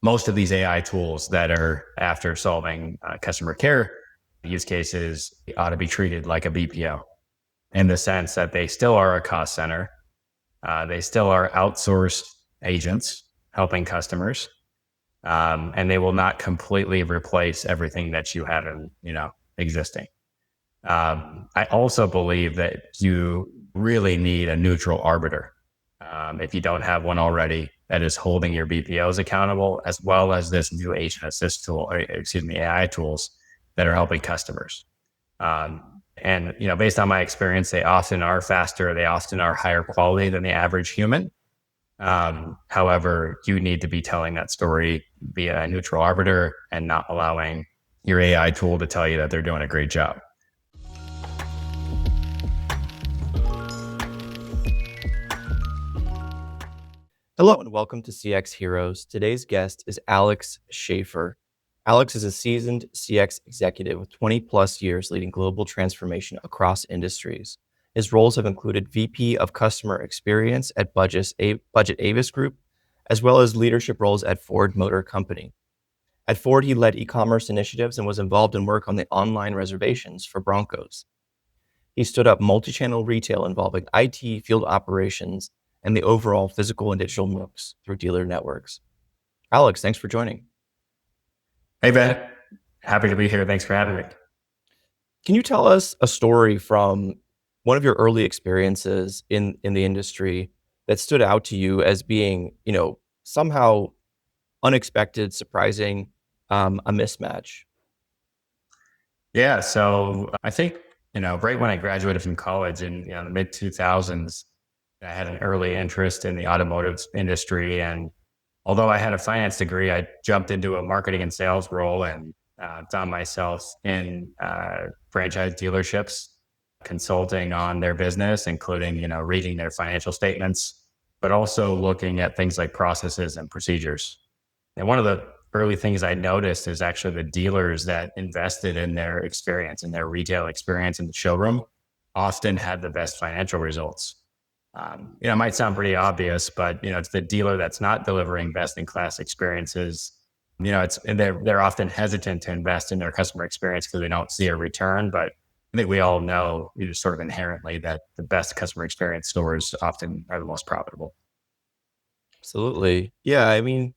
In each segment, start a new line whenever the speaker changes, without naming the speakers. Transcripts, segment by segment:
most of these AI tools that are after solving customer care use cases ought to be treated like a BPO in the sense that they still are a cost center. They still are outsourced agents helping customers, and they will not completely replace everything that you have in, existing. I also believe that you really need a neutral arbiter. If you don't have one already, that is holding your BPOs accountable, as well as this new agent assist tool, AI tools that are helping customers. And based on my experience, they often are faster. They often are higher quality than the average human. However, you need to be telling that story via a neutral arbiter and not allowing your AI tool to tell you that they're doing a great job.
Hello and welcome to CX Heroes. Today's guest is Alex Schaeffer. Alex is a seasoned CX executive with 20 plus years leading global transformation across industries. His roles have included VP of Customer Experience at Budget Avis Group, as well as leadership roles at Ford Motor Company. At Ford, he led e-commerce initiatives and was involved in work on the online reservations for Broncos. He stood up multi-channel retail involving IT, field operations, and the overall physical and digital mix through dealer networks. Alex, thanks for joining.
Hey, Ben. Happy to be here. Thanks for having me.
Can you tell us a story from one of your early experiences in the industry that stood out to you as being, somehow unexpected, surprising, a mismatch?
Yeah. So I think, right when I graduated from college in the mid 2000s, I had an early interest in the automotive industry. And although I had a finance degree, I jumped into a marketing and sales role and found myself in franchise dealerships, consulting on their business, including, reading their financial statements, but also looking at things like processes and procedures. And one of the early things I noticed is actually the dealers that invested in their experience, in their retail experience in the showroom, often had the best financial results. It might sound pretty obvious, but it's the dealer that's not delivering best in class experiences. They're often hesitant to invest in their customer experience because they don't see a return. But I think we all know, sort of inherently, that the best customer experience stores often are the most profitable.
Absolutely. Yeah, I mean,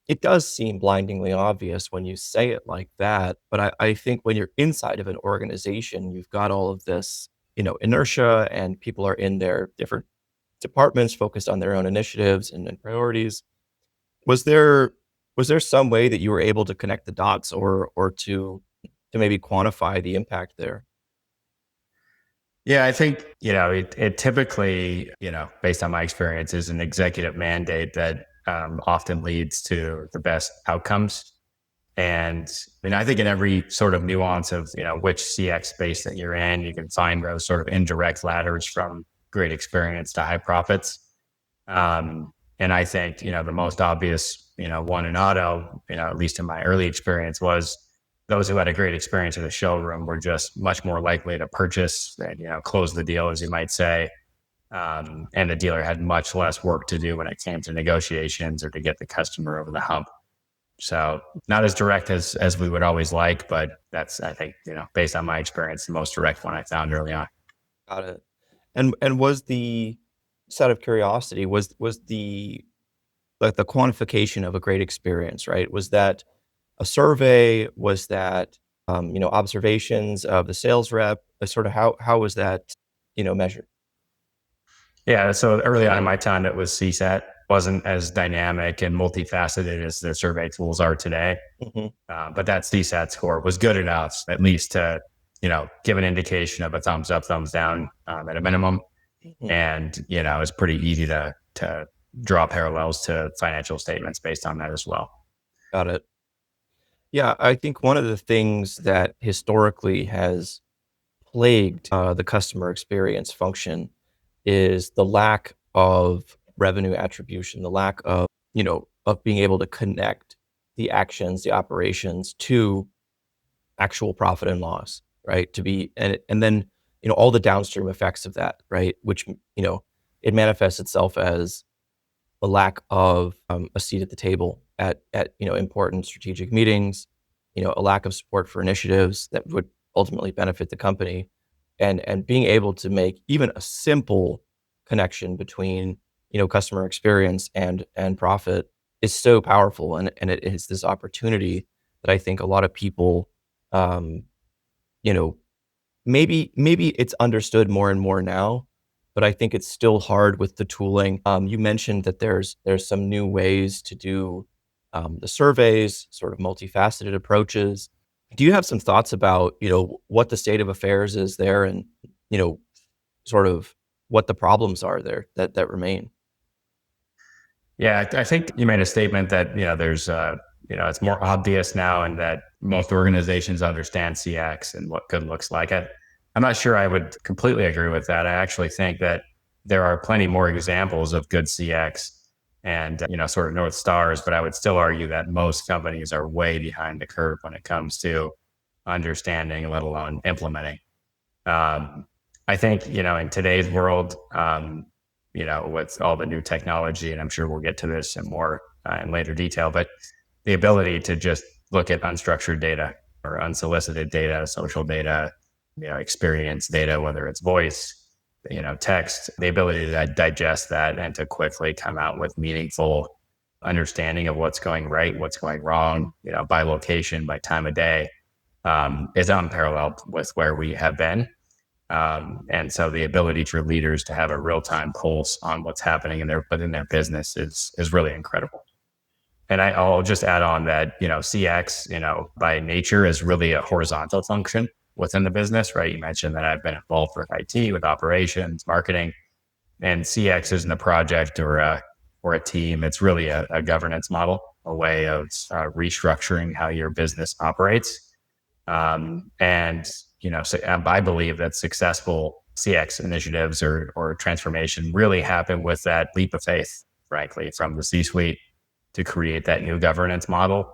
it does seem blindingly obvious when you say it like that, but I think when you're inside of an organization, you've got all of this, inertia, and people are in their different departments focused on their own initiatives and priorities. Was there some way that you were able to connect the dots or to maybe quantify the impact there?
Yeah, I think, it typically, based on my experience, is an executive mandate that often leads to the best outcomes. And I think in every sort of nuance of, which CX space that you're in, you can find those sort of indirect ladders from great experience to high profits. And I think, the most obvious, one in auto, at least in my early experience, was those who had a great experience in the showroom were just much more likely to purchase and, close the deal, as you might say. And the dealer had much less work to do when it came to negotiations or to get the customer over the hump. So not as direct as we would always like, but that's, I think, based on my experience, the most direct one I found early on.
Got it. And was the, just out of curiosity, was the like the quantification of a great experience, right? Was that a survey? Was that observations of the sales rep? Sort of how was that measured?
Yeah. So early on in my time, it was CSAT. Wasn't as dynamic and multifaceted as the survey tools are today.
Hmm.
But that CSAT score was good enough, at least to, give an indication of a thumbs up, thumbs down at a minimum.
Hmm.
And, it's pretty easy to draw parallels to financial statements based on that as well.
Got it. Yeah, I think one of the things that historically has plagued the customer experience function is the lack of revenue attribution, the lack of, of being able to connect the actions, the operations to actual profit and loss, right? To be, and then, all the downstream effects of that, right? Which, it manifests itself as a lack of a seat at the table at important strategic meetings, a lack of support for initiatives that would ultimately benefit the company, and being able to make even a simple connection between customer experience and profit is so powerful, and it is this opportunity that I think a lot of people, um, you know, maybe it's understood more and more now, but I think it's still hard with the tooling. You mentioned that there's some new ways to do the surveys, sort of multifaceted approaches. Do you have some thoughts about what the state of affairs is there, and you know sort of what the problems are there that remain?
Yeah, I think you made a statement that there's it's more obvious now, and that most organizations understand CX and what good looks like. I'm not sure I would completely agree with that. I actually think that there are plenty more examples of good CX and sort of North Stars, but I would still argue that most companies are way behind the curve when it comes to understanding, let alone implementing. Um, I think, in today's world, with all the new technology, and I'm sure we'll get to this in more in later detail, but the ability to just look at unstructured data or unsolicited data, social data, experience data, whether it's voice, text, the ability to digest that and to quickly come out with meaningful understanding of what's going right, what's going wrong, by location, by time of day, is unparalleled with where we have been. And so the ability for leaders to have a real time pulse on what's happening in their business is really incredible. And I'll just add on that, CX, by nature is really a horizontal function within the business, right? You mentioned that I've been involved with IT, with operations, marketing, and CX isn't a project or a team. It's really a governance model, a way of restructuring how your business operates. And so I believe that successful CX initiatives or transformation really happen with that leap of faith, frankly, from the C-suite to create that new governance model.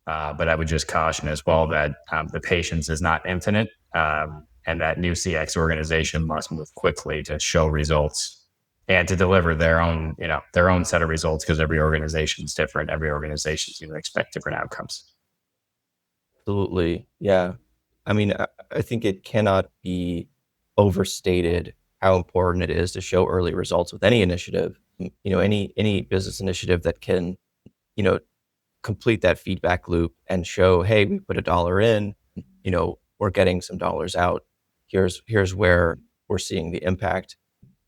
But I would just caution as well that the patience is not infinite, and that new CX organization must move quickly to show results and to deliver their own set of results, because every organization is different. Every organization is going to expect different outcomes.
Absolutely. Yeah. I mean, I think it cannot be overstated how important it is to show early results with any initiative. Any business initiative that can, you know, complete that feedback loop and show, hey, we put a dollar in, we're getting some dollars out. Here's where we're seeing the impact,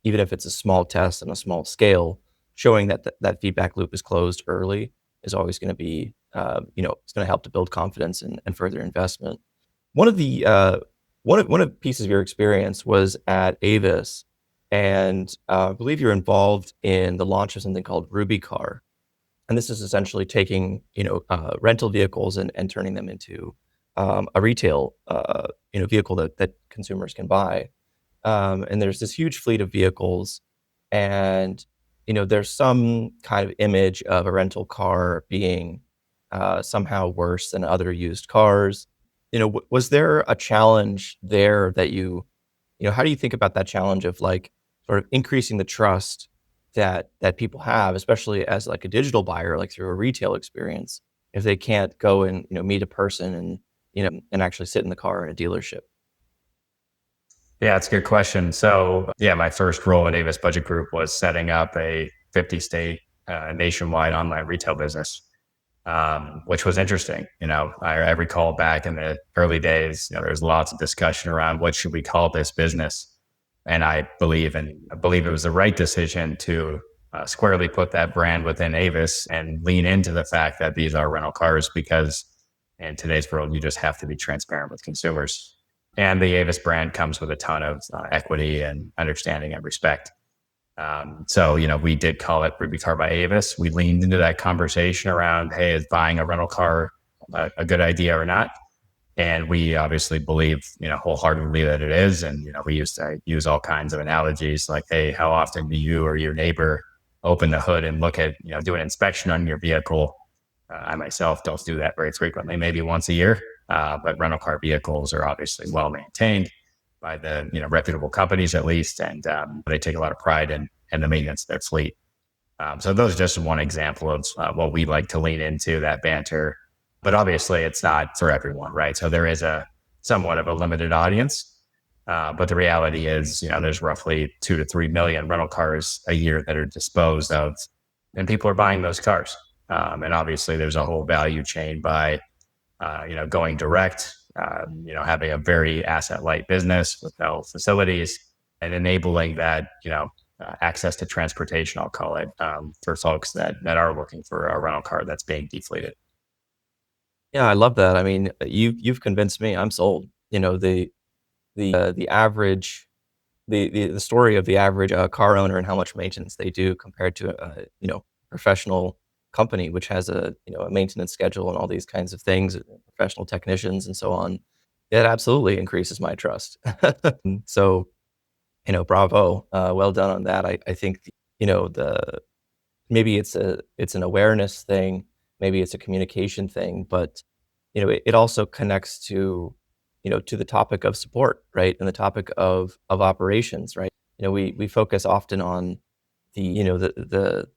even if it's a small test on a small scale. Showing that that feedback loop is closed early is always going to be, it's going to help to build confidence and further investment. One of the one of the pieces of your experience was at Avis, and I believe you're involved in the launch of something called Ruby Car, and this is essentially taking rental vehicles and turning them into a retail vehicle that consumers can buy. And there's this huge fleet of vehicles, and there's some kind of image of a rental car being somehow worse than other used cars. Was there a challenge there that how do you think about that challenge of like sort of increasing the trust that people have, especially as like a digital buyer, like through a retail experience, if they can't go and meet a person and actually sit in the car in a dealership?
Yeah, it's a good question. So, yeah, my first role at Avis Budget Group was setting up a 50 state nationwide online retail business, which was interesting. I recall back in the early days, there was lots of discussion around what should we call this business. And I believe it was the right decision to squarely put that brand within Avis and lean into the fact that these are rental cars, because in today's world, you just have to be transparent with consumers. And the Avis brand comes with a ton of equity and understanding and respect. So, we did call it Ruby Car by Avis. We leaned into that conversation around, hey, is buying a rental car a good idea or not? And we obviously believe, wholeheartedly that it is. And, we used to use all kinds of analogies like, hey, how often do you or your neighbor open the hood and look at, do an inspection on your vehicle? I myself don't do that very frequently, maybe once a year. But rental car vehicles are obviously well maintained by the reputable companies, at least, and they take a lot of pride in the maintenance of their fleet. So those are just one example of what we like to lean into, that banter. But obviously, it's not for everyone, right? So there is a somewhat of a limited audience. But the reality is, there's roughly 2 to 3 million rental cars a year that are disposed of, and people are buying those cars. And obviously, there's a whole value chain by, going direct, having a very asset light business with no facilities and enabling that, access to transportation, I'll call it, for folks that are looking for a rental car that's being defleeted.
Yeah, I love that. I mean, you've convinced me. I'm sold. The average the story of the average car owner and how much maintenance they do compared to a professional company which has a maintenance schedule and all these kinds of things, professional technicians and so on. It absolutely increases my trust. So bravo, well done on that. I think the maybe it's an awareness thing, maybe it's a communication thing, but it also connects to to the topic of support, right? And the topic of operations, right? We focus often on the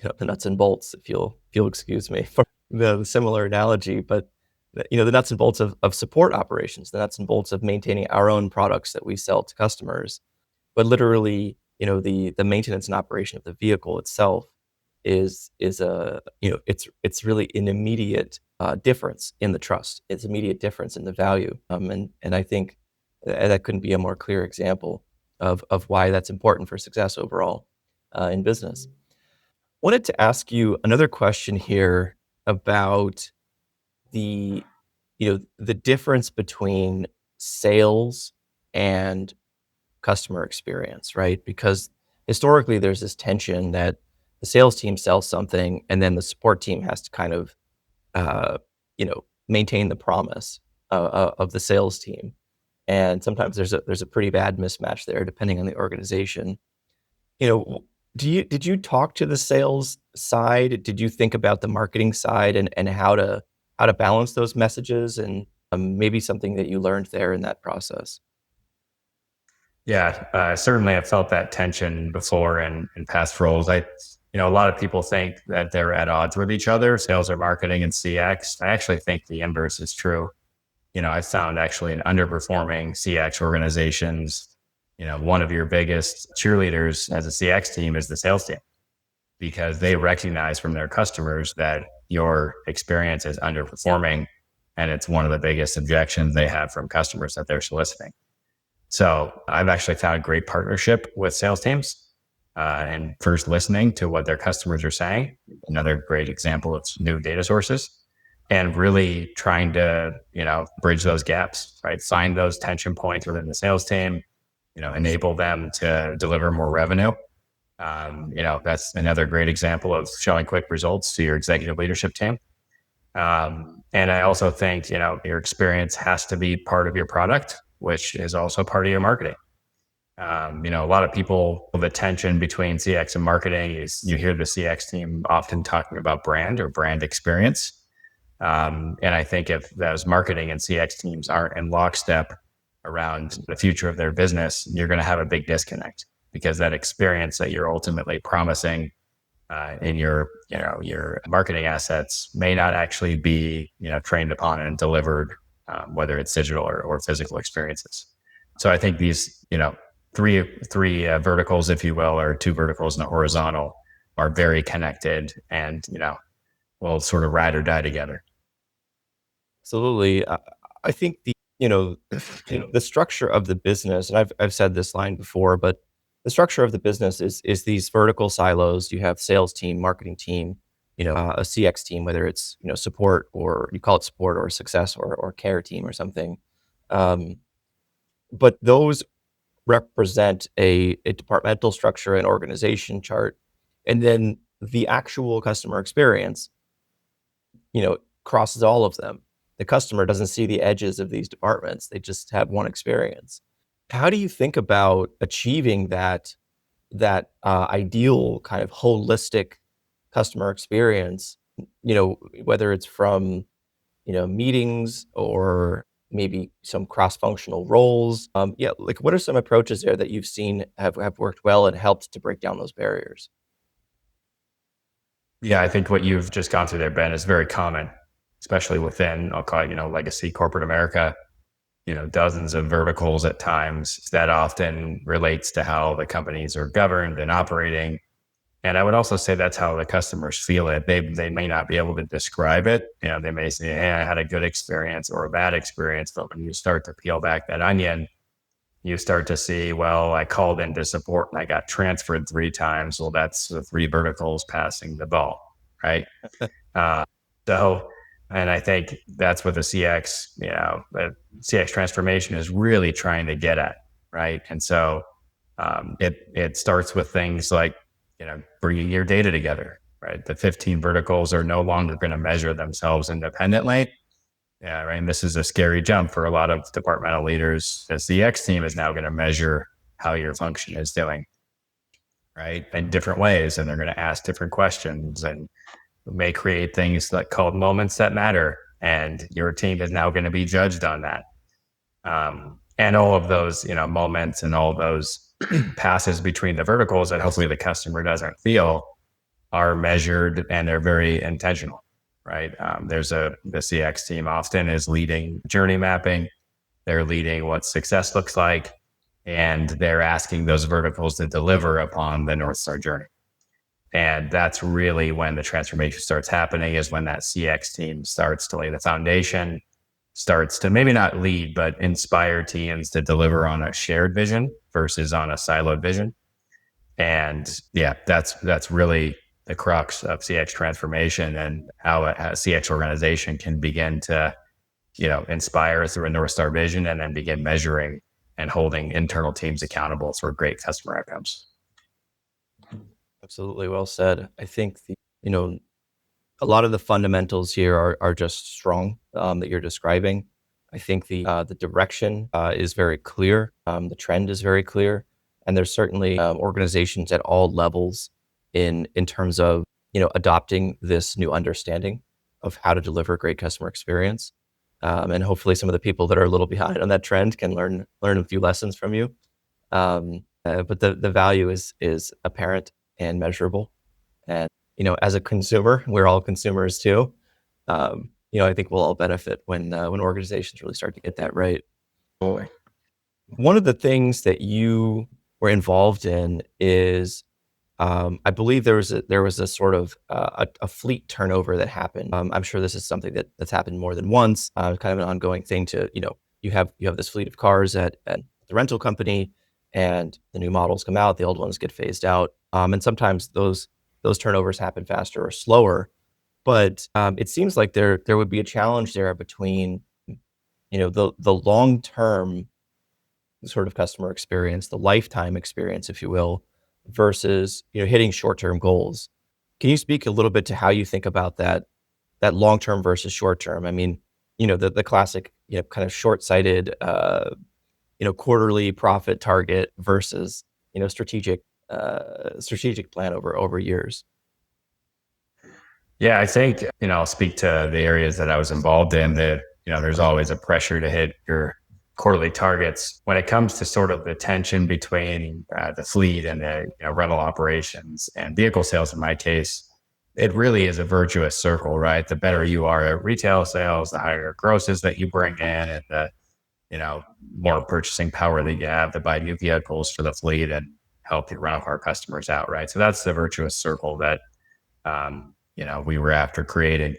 the nuts and bolts, if you'll excuse me for the similar analogy, but the nuts and bolts of support operations, the nuts and bolts of maintaining our own products that we sell to customers. But literally, the maintenance and operation of the vehicle itself is a it's really an immediate difference in the trust. It's immediate difference in the value. And I think that couldn't be a more clear example of why that's important for success overall in business. Wanted to ask you another question here about the the difference between sales and customer experience, right? Because historically, there's this tension that the sales team sells something, and then the support team has to kind of, maintain the promise of the sales team. And sometimes there's a pretty bad mismatch there, depending on the organization. Did you talk to the sales side? Did you think about the marketing side and how to balance those messages and maybe something that you learned there in that process?
Yeah, certainly I've felt that tension before in past roles. A lot of people think that they're at odds with each other, sales or marketing and CX. I actually think the inverse is true. I found actually in underperforming CX organizations, one of your biggest cheerleaders as a CX team is the sales team because they recognize from their customers that your experience is underperforming. And it's one of the biggest objections they have from customers that they're soliciting. So I've actually found a great partnership with sales teams and first listening to what their customers are saying. Another great example of new data sources and really trying to, bridge those gaps, right? Find those tension points within the sales team, enable them to deliver more revenue. That's another great example of showing quick results to your executive leadership team. And I also think, your experience has to be part of your product, which is also part of your marketing. A lot of people, the tension between CX and marketing is you hear the CX team often talking about brand or brand experience. And I think if those marketing and CX teams aren't in lockstep around the future of their business, you're going to have a big disconnect because that experience that you're ultimately promising in your marketing assets may not actually be, trained upon and delivered, whether it's digital or physical experiences. So I think these, three verticals, if you will, or two verticals and a horizontal are very connected and, will sort of ride or die together.
Absolutely. I think the structure of the business, and I've said this line before, but the structure of the business is these vertical silos. You have sales team, marketing team, a CX team, whether it's support or you call it support or success or care team or something. Um, but those represent a departmental structure and organization chart, and then the actual customer experience crosses all of them. The customer doesn't see the edges of these departments. They just have one experience. How do you think about achieving that ideal kind of holistic customer experience, whether it's from, meetings or maybe some cross-functional roles? Yeah, like what are some approaches there that you've seen have worked well and helped to break down those barriers?
Yeah, I think what you've just gone through there, Ben, is very common, especially within, I'll call it, legacy corporate America, dozens of verticals at times. That often relates to how the companies are governed and operating. And I would also say that's how the customers feel it. They may not be able to describe it. They may say, "Hey, I had a good experience or a bad experience." But when you start to peel back that onion, you start to see, well, I called into support and I got transferred 3 times. Well, that's the 3 verticals passing the ball, right? Uh, so, and I think that's what the CX transformation is really trying to get at, right? And so it starts with things like bringing your data together, right? The 15 verticals are no longer going to measure themselves independently. Yeah, right. And this is a scary jump for a lot of departmental leaders. The CX team is now going to measure how your function is doing, right, in different ways, and they're going to ask different questions, and may create things like called moments that matter, and your team is now going to be judged on that. And all of those, moments and all those passes between the verticals that hopefully the customer doesn't feel are measured and they're very intentional, right? The CX team often is leading journey mapping. They're leading what success looks like, and they're asking those verticals to deliver upon the North Star journey. And that's really when the transformation starts happening, is when that CX team starts to lay the foundation, starts to maybe not lead, but inspire teams to deliver on a shared vision versus on a siloed vision. And yeah, that's really the crux of CX transformation, and how a CX organization can begin to, inspire through a North Star vision, and then begin measuring and holding internal teams accountable for great customer outcomes.
Absolutely well said. I think a lot of the fundamentals here are just strong, that you're describing. I think the direction is very clear. The trend is very clear, and there's certainly organizations at all levels in terms of adopting this new understanding of how to deliver a great customer experience. And hopefully, some of the people that are a little behind on that trend can learn a few lessons from you. But the value is apparent and measurable. And as a consumer, we're all consumers too. I think we'll all benefit when organizations really start to get that right.
Boy.
One of the things that you were involved in is, I believe there was a sort of a fleet turnover that happened. I'm sure this is something that's happened more than once. Kind of an ongoing thing to you have this fleet of cars at the rental company, and the new models come out, the old ones get phased out, and sometimes those turnovers happen faster or slower. But it seems like there would be a challenge there between the long term sort of customer experience, the lifetime experience, if you will, versus hitting short term goals. Can you speak a little bit to how you think about that long term versus short term? I mean, the classic kind of short sighted quarterly profit target versus strategic plan over years.
Yeah, I think, I'll speak to the areas that I was involved in. That, there's always a pressure to hit your quarterly targets. When it comes to sort of the tension between the fleet and the rental operations and vehicle sales, in my case, it really is a virtuous circle, right? The better you are at retail sales, the higher grosses that you bring in, and the more purchasing power that you have to buy new vehicles for the fleet and help your rental car customers out, right? So that's the virtuous circle that we were after creating.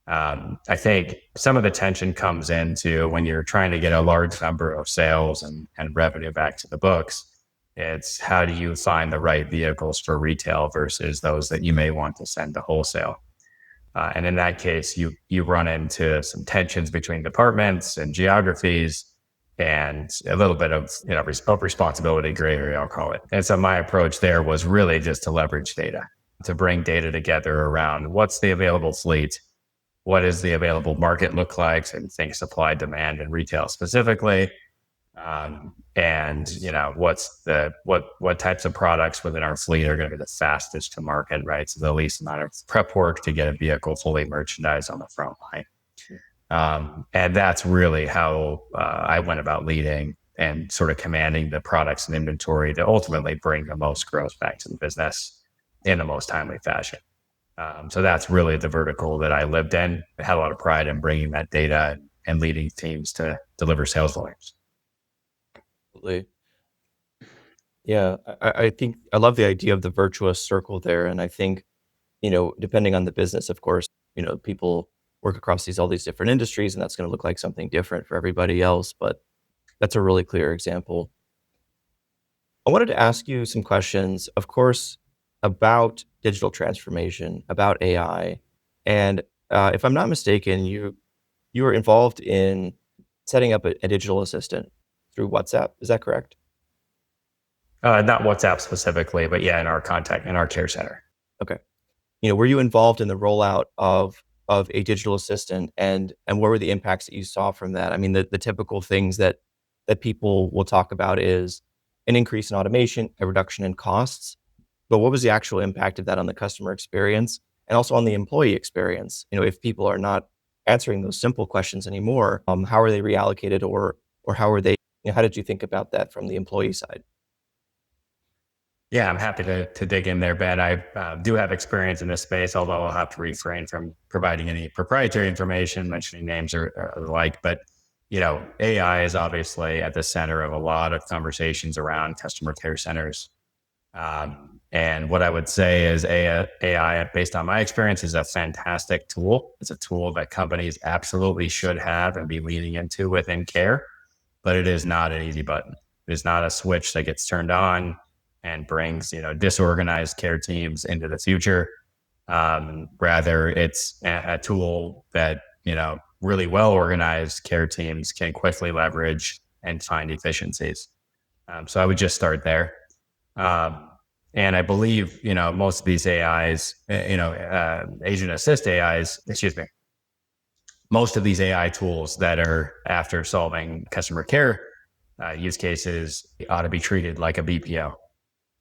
I think some of the tension comes into when you're trying to get a large number of sales and revenue back to the books. It's how do you find the right vehicles for retail versus those that you may want to send to wholesale. And in that case, you run into some tensions between departments and geographies, and a little bit of responsibility gray area, I'll call it. And so my approach there was really just to leverage data, to bring data together around what's the available fleet, what does the available market look like, and think supply, demand, and retail specifically, and what types of products within our fleet are going to be the fastest to market, right? So the least amount of prep work to get a vehicle fully merchandised on the front line. And that's really how I went about leading and sort of commanding the products and inventory to ultimately bring the most growth back to the business in the most timely fashion. So that's really the vertical that I lived in. I had a lot of pride in bringing that data and leading teams to deliver sales volumes.
Absolutely. Yeah, I think I love the idea of the virtuous circle there, and I think, depending on the business, of course, people work across all these different industries, and that's gonna look like something different for everybody else, but that's a really clear example. I wanted to ask you some questions, of course, about digital transformation, about AI, and, if I'm not mistaken, you were involved in setting up a digital assistant through WhatsApp, is that correct?
Not WhatsApp specifically, but yeah, in our care center.
Okay. Were you involved in the rollout of a digital assistant, and what were the impacts that you saw from that? I mean, the typical things that people will talk about is an increase in automation, a reduction in costs, but what was the actual impact of that on the customer experience and also on the employee experience? If people are not answering those simple questions anymore, how are they reallocated, or how are they how did you think about that from the employee side?
Yeah, I'm happy to dig in there, Ben. I do have experience in this space, although I'll have to refrain from providing any proprietary information, mentioning names or the like. But AI is obviously at the center of a lot of conversations around customer care centers. And what I would say is AI, based on my experience, is a fantastic tool. It's a tool that companies absolutely should have and be leaning into within care, but it is not an easy button. It is not a switch that gets turned on and brings disorganized care teams into the future. Rather, it's a tool that really well organized care teams can quickly leverage and find efficiencies. So I would just start there. Um, and I believe most of these AIs, agent assist AIs, excuse me, most of these AI tools that are after solving customer care use cases ought to be treated like a BPO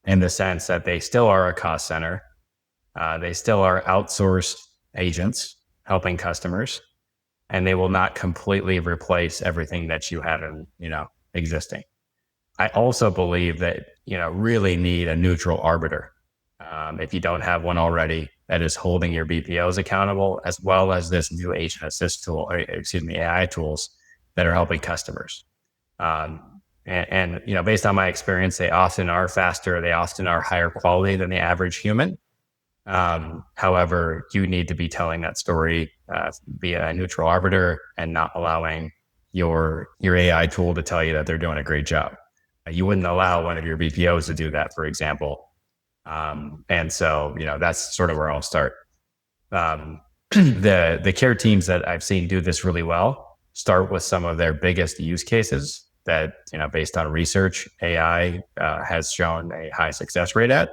in the sense that they still are a cost center. They still are outsourced agents helping customers, and they will not completely replace everything that you have in, existing. I also believe that, really need a neutral arbiter. If you don't have one already, that is holding your BPOs accountable, as well as this new agent assist tool, or excuse me, AI tools that are helping customers. Based on my experience, they often are faster. They often are higher quality than the average human. However, you need to be telling that story via a neutral arbiter and not allowing your AI tool to tell you that they're doing a great job. You wouldn't allow one of your BPOs to do that, for example. And so, that's sort of where I'll start. The care teams that I've seen do this really well start with some of their biggest use cases that, based on research, AI has shown a high success rate at,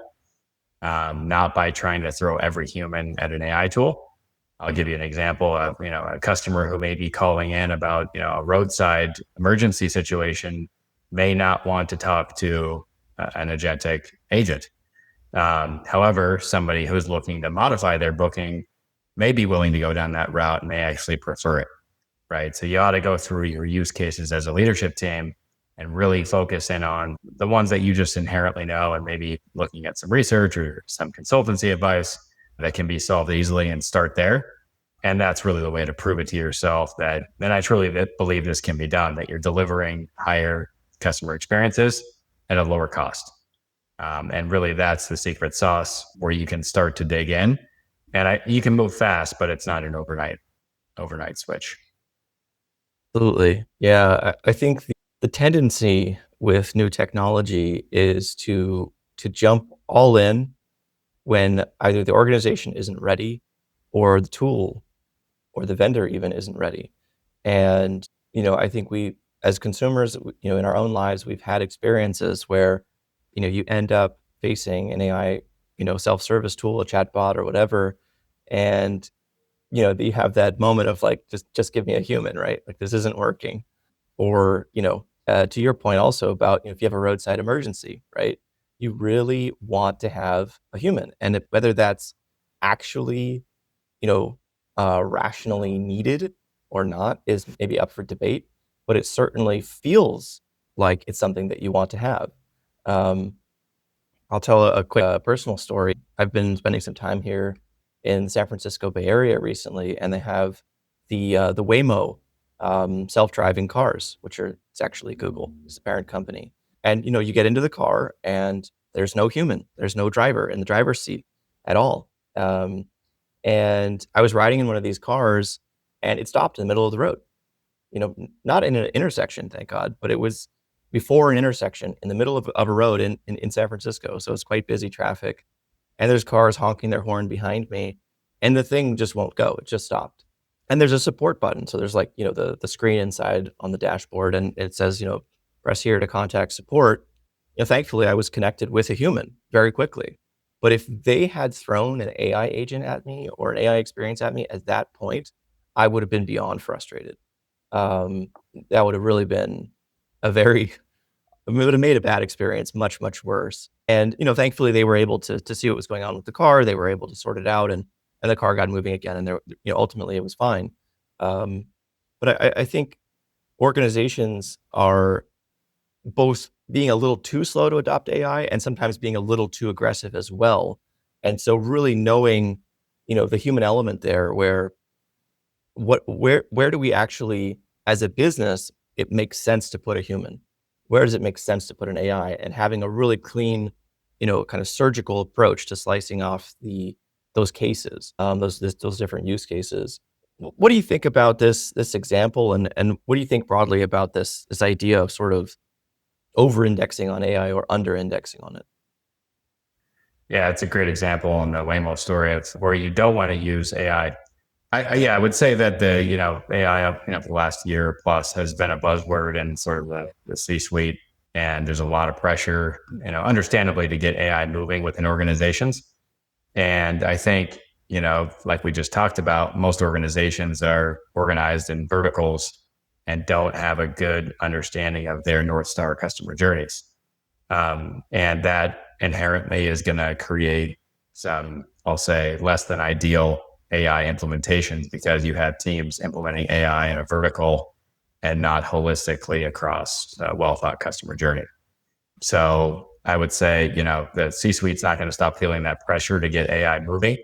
not by trying to throw every human at an AI tool. I'll give you an example of, a customer who may be calling in about, a roadside emergency situation may not want to talk to an agentic agent. However, somebody who's looking to modify their booking may be willing to go down that route and may actually prefer it, right? So you ought to go through your use cases as a leadership team and really focus in on the ones that you just inherently know, and maybe looking at some research or some consultancy advice that can be solved easily and start there. And that's really the way to prove it to yourself that, and I truly believe this can be done, that you're delivering higher customer experiences at a lower cost. And really that's the secret sauce where you can start to dig in, and you can move fast, but it's not an overnight switch.
Absolutely. Yeah, I think the tendency with new technology is to jump all in when either the organization isn't ready or the tool or the vendor even isn't ready. And, I think we as consumers, in our own lives, we've had experiences where, you end up facing an AI, self-service tool, a chatbot or whatever, and you have that moment of like, just give me a human, right? Like this isn't working. Or, to your point also about, if you have a roadside emergency, right? You really want to have a human. And whether that's actually, you know, rationally needed or not is maybe up for debate, but it certainly feels like it's something that you want to have. Um, I'll tell a quick personal story. I've been spending some time here in the San Francisco Bay Area recently, and they have the Waymo self-driving cars, which are it's actually Google, it's the parent company. And you get into the car and there's no human, there's no driver in the driver's seat at all. And I was riding in one of these cars, and it stopped in the middle of the road. Not in an intersection, thank God, but it was before an intersection in the middle of a road in San Francisco. So it's quite busy traffic, and there's cars honking their horn behind me, and the thing just won't go. It just stopped. And there's a support button. So there's like, the screen inside on the dashboard, and it says, press here to contact support. Thankfully, I was connected with a human very quickly. But if they had thrown an AI agent at me or an AI experience at me at that point, I would have been beyond frustrated. Um, that would have really been a very it would have made a bad experience much, much worse. And, thankfully they were able to see what was going on with the car. They were able to sort it out, and the car got moving again. And there, ultimately it was fine. Um, but I think organizations are both being a little too slow to adopt AI and sometimes being a little too aggressive as well. And so really knowing, the human element there, where do we actually, as a business, it makes sense to put a human? Where does it make sense to put an AI? And having a really clean, kind of surgical approach to slicing off those cases, those different use cases. What do you think about this example, and what do you think broadly about this idea of sort of over-indexing on AI or under-indexing on it?
Yeah, it's a great example in the Waymo story of where you don't want to use AI. Yeah, I would say that the AI for the last year plus has been a buzzword in sort of the C-suite, and there's a lot of pressure, understandably, to get AI moving within organizations. And I think like we just talked about, most organizations are organized in verticals and don't have a good understanding of their North Star customer journeys, and that inherently is going to create some, I'll say, less than ideal AI implementations, because you have teams implementing AI in a vertical and not holistically across a well thought customer journey. So I would say, the C-suite's not going to stop feeling that pressure to get AI moving.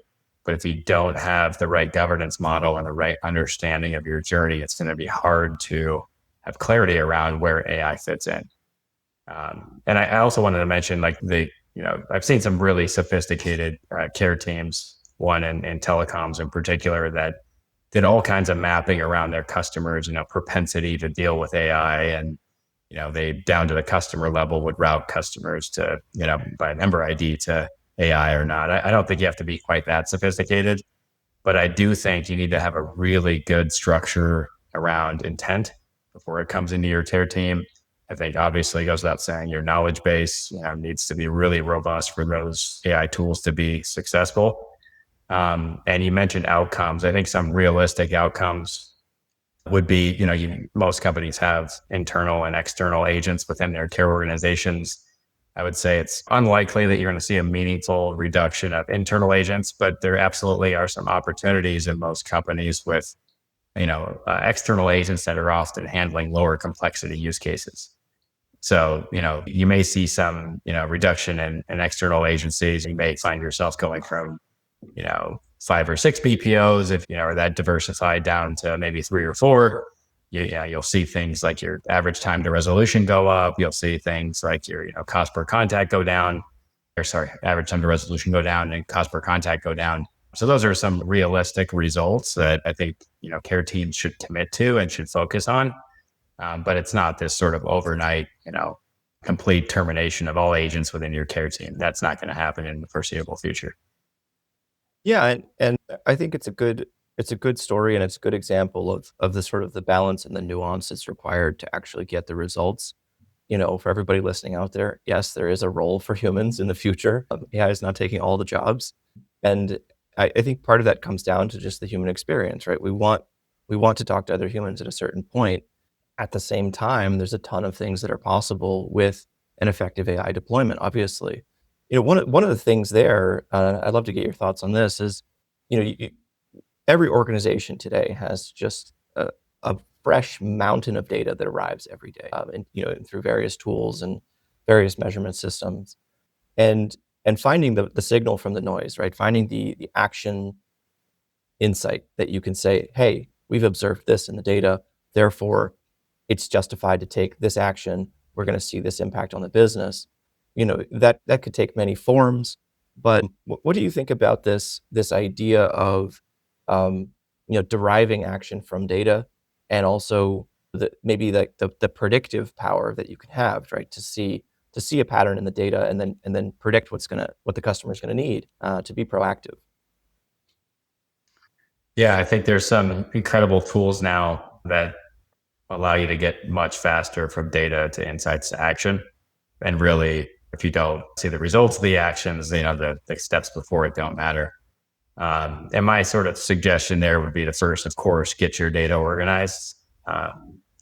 But if you don't have the right governance model and the right understanding of your journey, it's going to be hard to have clarity around where AI fits in. And I also wanted to mention, like, I've seen some really sophisticated care teams, one in telecoms in particular, that did all kinds of mapping around their customers, propensity to deal with AI. And, they down to the customer level would route customers to, by member ID to AI or not. I don't think you have to be quite that sophisticated, but I do think you need to have a really good structure around intent before it comes into your care team. I think obviously goes without saying your knowledge base needs to be really robust for those AI tools to be successful. And you mentioned outcomes. I think some realistic outcomes would be, most companies have internal and external agents within their care organizations. I would say it's unlikely that you're going to see a meaningful reduction of internal agents, but there absolutely are some opportunities in most companies with, external agents that are often handling lower complexity use cases. So, you may see some, reduction in external agencies. You may find yourself going from, 5 or 6 BPOs, if or that diversified, down to maybe 3 or 4. You'll see things like your average time to resolution go up. You'll see things like your cost per contact go down, or sorry, average time to resolution go down and cost per contact go down. So those are some realistic results that I think care teams should commit to and should focus on. But it's not this sort of overnight, complete termination of all agents within your care team. That's not going to happen in the foreseeable future.
Yeah, and I think it's a good story, and it's a good example of the sort of the balance and the nuance that's required to actually get the results. For everybody listening out there, yes, there is a role for humans in the future. AI is not taking all the jobs, and I think part of that comes down to just the human experience, right? We want to talk to other humans at a certain point. At the same time, there's a ton of things that are possible with an effective AI deployment, obviously. One of the things there, I'd love to get your thoughts on this, is, every organization today has just a fresh mountain of data that arrives every day, and through various tools and various measurement systems, and finding the signal from the noise, right? Finding the action insight that you can say, hey, we've observed this in the data, therefore it's justified to take this action. We're going to see this impact on the business. That could take many forms, but what do you think about this idea of deriving action from data, and also maybe the predictive power that you can have, right, to see a pattern in the data, and then predict what the customer is going to need to be proactive.
Yeah, I think there's some incredible tools now that allow you to get much faster from data to insights to action. And really, if you don't see the results of the actions, the steps before it don't matter. And my sort of suggestion there would be to first, of course, get your data organized,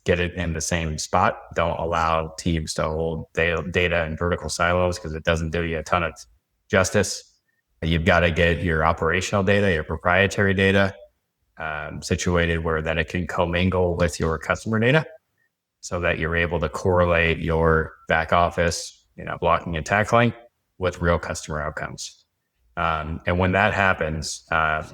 get it in the same spot. Don't allow teams to hold data in vertical silos because it doesn't do you a ton of justice. You've got to get your operational data, your proprietary data, situated where then it can commingle with your customer data so that you're able to correlate your back office, blocking and tackling with real customer outcomes. And when that happens, a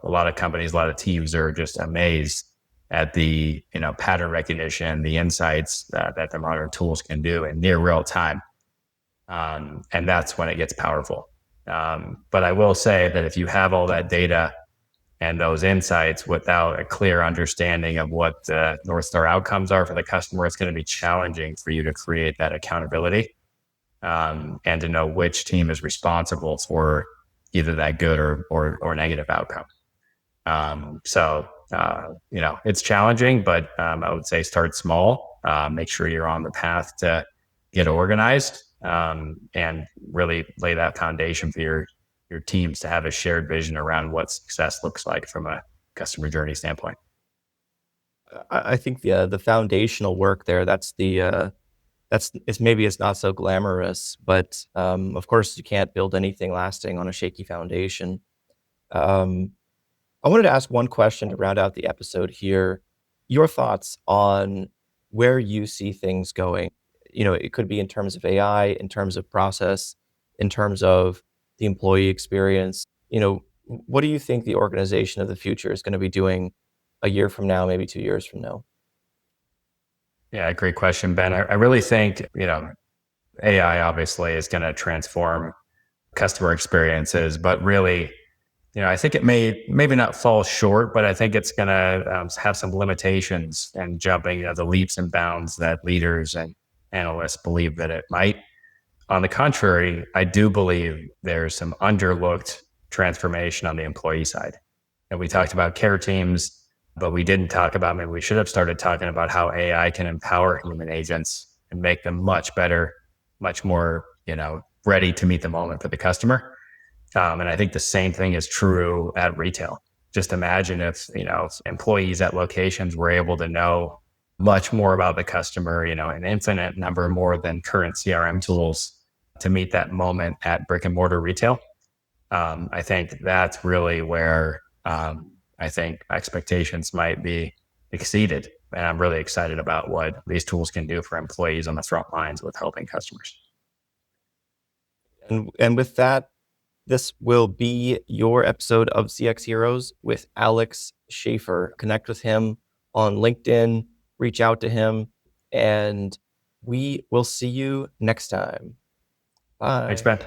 lot of companies, a lot of teams are just amazed at the, pattern recognition, the insights that the modern tools can do in near real time. And that's when it gets powerful. But I will say that if you have all that data and those insights without a clear understanding of what the North Star outcomes are for the customer, it's going to be challenging for you to create that accountability, and to know which team is responsible for either that good or negative outcome. It's challenging, but I would say start small, make sure you're on the path to get organized, and really lay that foundation for your teams to have a shared vision around what success looks like from a customer journey standpoint.
I think the foundational work there, it's not so glamorous, but of course you can't build anything lasting on a shaky foundation. Um, I wanted to ask one question to round out the episode here. Your thoughts on where you see things going. It could be in terms of AI, in terms of process, in terms of the employee experience. What do you think the organization of the future is going to be doing a year from now, maybe 2 years from now?
Yeah, great question, Ben. I really think, AI obviously is going to transform customer experiences, but really, I think it may maybe not fall short, but I think it's going to have some limitations and jumping the leaps and bounds that leaders and analysts believe that it might. On the contrary, I do believe there's some underlooked transformation on the employee side. And we talked about care teams, but we didn't talk about, maybe we should have started talking about how AI can empower human agents and make them much better, much more, ready to meet the moment for the customer. And I think the same thing is true at retail. Just imagine if, employees at locations were able to know much more about the customer, an infinite number more than current CRM tools to meet that moment at brick and mortar retail. I think that's really where I think expectations might be exceeded. And I'm really excited about what these tools can do for employees on the front lines with helping customers.
And with that, this will be your episode of CX Heroes with Alex Schaeffer. Connect with him on LinkedIn, reach out to him, and we will see you next time. Bye.
Thanks, Ben.